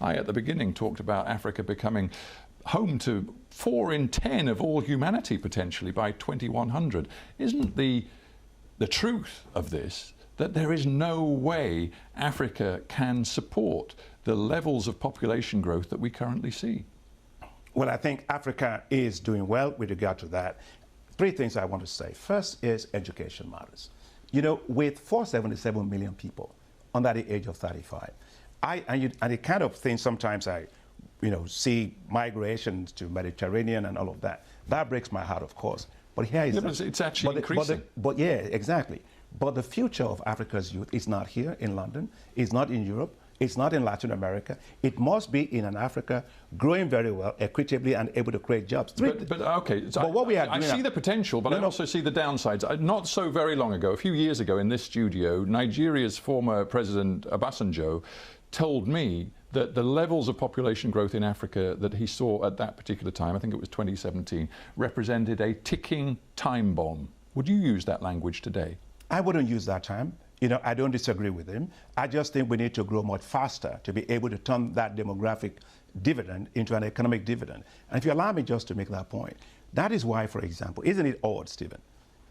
I, at the beginning, talked about Africa becoming home to 4 in 10 of all humanity potentially by 2100. Isn't the truth of this that there is no way Africa can support the levels of population growth that we currently see? Well, I think Africa is doing well with regard to that. 3 things I want to say. First is education matters. You know, with 477 million people under the age of 35, and the kind of thing sometimes I see migrations to Mediterranean and all of that. That breaks my heart, of course. But here is it's actually increasing. But yeah, exactly. But the future of Africa's youth is not here in London. It's not in Europe. It's not in Latin America. It must be in an Africa growing very well, equitably, and able to create jobs. But okay, so what we are I see the potential, but I also see the downsides. Not so very long ago, a few years ago in this studio, Nigeria's former President Obasanjo told me that the levels of population growth in Africa that he saw at that particular time, I think it was 2017, represented a ticking time bomb. Would you use that language today? I wouldn't use that term. You know, I don't disagree with him. I just think we need to grow much faster to be able to turn that demographic dividend into an economic dividend. And if you allow me just to make that point, that is why, for example, isn't it odd, Stephen,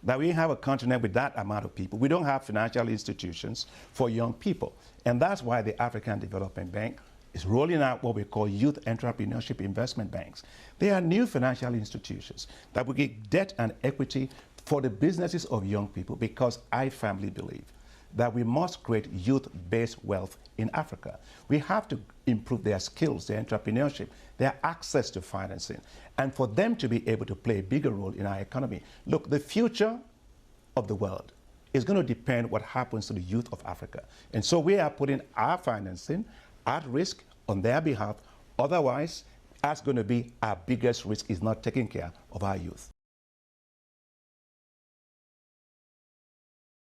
that we have a continent with that amount of people? We don't have financial institutions for young people. And that's why the African Development Bank is rolling out what we call youth entrepreneurship investment banks. They are new financial institutions that will give debt and equity for the businesses of young people, because I firmly believe that we must create youth-based wealth in Africa. We have to improve their skills, their entrepreneurship, their access to financing, and for them to be able to play a bigger role in our economy. Look, the future of the world is going to depend what happens to the youth of Africa. And so we are putting our financing at risk on their behalf. Otherwise, that's going to be our biggest risk, is not taking care of our youth.